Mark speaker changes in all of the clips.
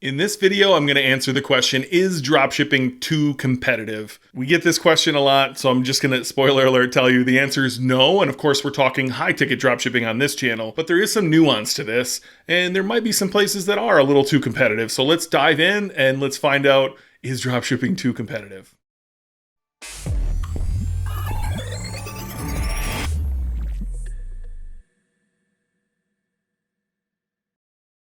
Speaker 1: In this video, I'm going to answer the question, is dropshipping too competitive? We get this question a lot, so I'm just going to, spoiler alert, tell you the answer is no. And of course, we're talking high-ticket dropshipping on this channel, but there is some nuance to this, and there might be some places that are a little too competitive. So let's dive in and let's find out, is dropshipping too competitive?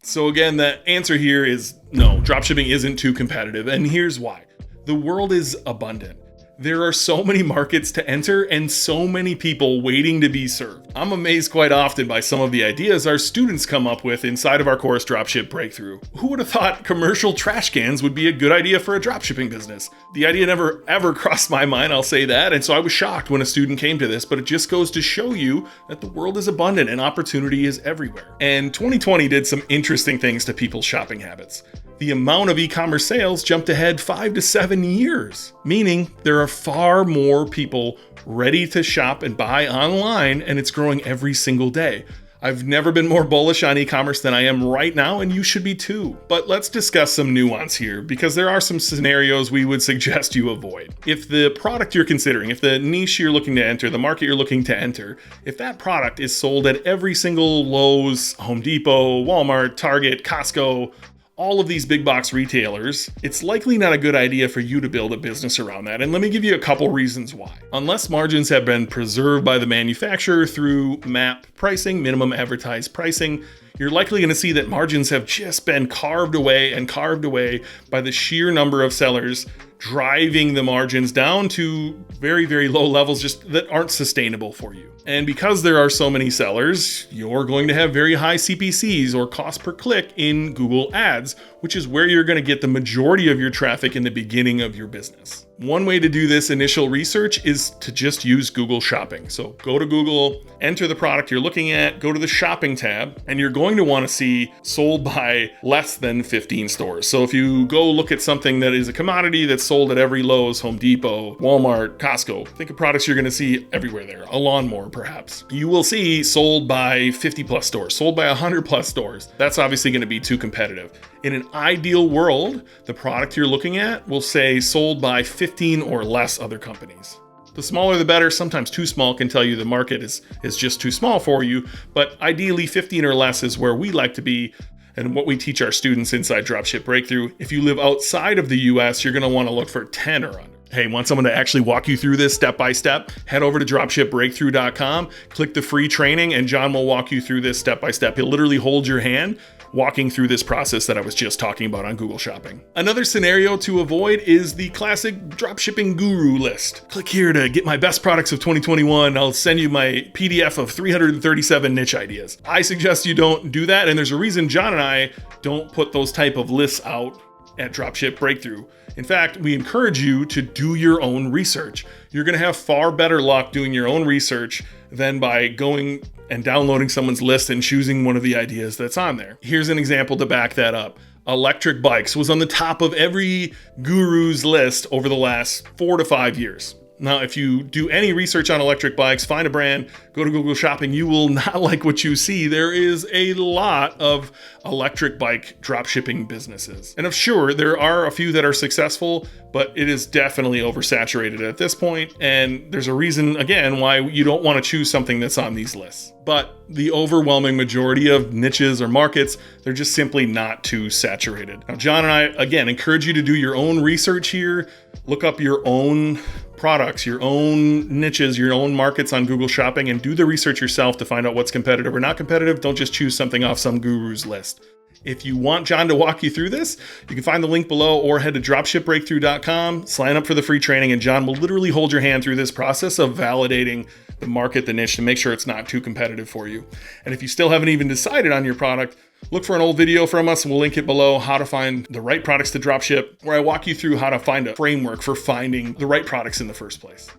Speaker 1: So again, the answer here is no, dropshipping isn't too competitive, and here's why. The world is abundant. There are so many markets to enter and so many people waiting to be served. I'm amazed quite often by some of the ideas our students come up with inside of our course Dropship Breakthrough. Who would have thought commercial trash cans would be a good idea for a dropshipping business? The idea never ever crossed my mind, I'll say that, and so I was shocked when a student came to this, but it just goes to show you that the world is abundant and opportunity is everywhere. And 2020 did some interesting things to people's shopping habits. The amount of e-commerce sales jumped ahead 5 to 7 years, meaning there are far more people ready to shop and buy online, and it's growing every single day. I've never been more bullish on e-commerce than I am right now, and you should be too. But let's discuss some nuance here, because there are some scenarios we would suggest you avoid. If the product you're considering, if the niche you're looking to enter, the market you're looking to enter, if that product is sold at every single Lowe's, Home Depot, Walmart, Target, Costco, all of these big box retailers, it's likely not a good idea for you to build a business around that. And let me give you a couple reasons why. Unless margins have been preserved by the manufacturer through MAP pricing, minimum advertised pricing, you're likely going to see that margins have just been carved away by the sheer number of sellers, driving the margins down to very, very low levels just that aren't sustainable for you. And because there are so many sellers, you're going to have very high CPCs or cost per click in Google Ads, which is where you're going to get the majority of your traffic in the beginning of your business. One way to do this initial research is to just use Google Shopping. So go to Google, enter the product you're looking at, go to the shopping tab, and you're going to want to see sold by less than 15 stores. So if you go look at something that is a commodity that's sold at every Lowe's, Home Depot, Walmart, Costco, think of products you're going to see everywhere there, a lawnmower perhaps. You will see sold by 50 plus stores, sold by 100 plus stores. That's obviously going to be too competitive. In an ideal world, the product you're looking at will say sold by 15 or less other companies. The smaller the better. Sometimes too small can tell you the market is just too small for you, but ideally 15 or less is where we like to be and what we teach our students inside Dropship Breakthrough. If you live outside of the US, you're going to want to look for 10 or under. Hey, want someone to actually walk you through this step by step? Head over to dropshipbreakthrough.com, click the free training, and John will walk you through this step by step. He'll literally hold your hand walking through this process that I was just talking about on Google Shopping. Another scenario to avoid is the classic dropshipping guru list. Click here to get my best products of 2021. I'll send you my PDF of 337 niche ideas. I suggest you don't do that, and there's a reason John and I don't put those type of lists out at Dropship Breakthrough. In fact, we encourage you to do your own research. You're going to have far better luck doing your own research than by going and downloading someone's list and choosing one of the ideas that's on there. Here's an example to back that up. Electric bikes was on the top of every guru's list over the last 4 to 5 years. Now, if you do any research on electric bikes, find a brand, go to Google Shopping, you will not like what you see. There is a lot of electric bike dropshipping businesses. And sure, there are a few that are successful, but it is definitely oversaturated at this point. And there's a reason, again, why you don't want to choose something that's on these lists. But the overwhelming majority of niches or markets, they're just simply not too saturated. Now, John and I, again, encourage you to do your own research here, look up your own products, your own niches, your own markets on Google Shopping, and do the research yourself to find out what's competitive or not competitive. Don't just choose something off some guru's list. If you want John to walk you through this, you can find the link below or head to dropshipbreakthrough.com, sign up for the free training, and John will literally hold your hand through this process of validating the market, the niche, to make sure it's not too competitive for you. And if you still haven't even decided on your product, look for an old video from us, and we'll link it below, how to find the right products to dropship, where I walk you through how to find a framework for finding the right products in the first place.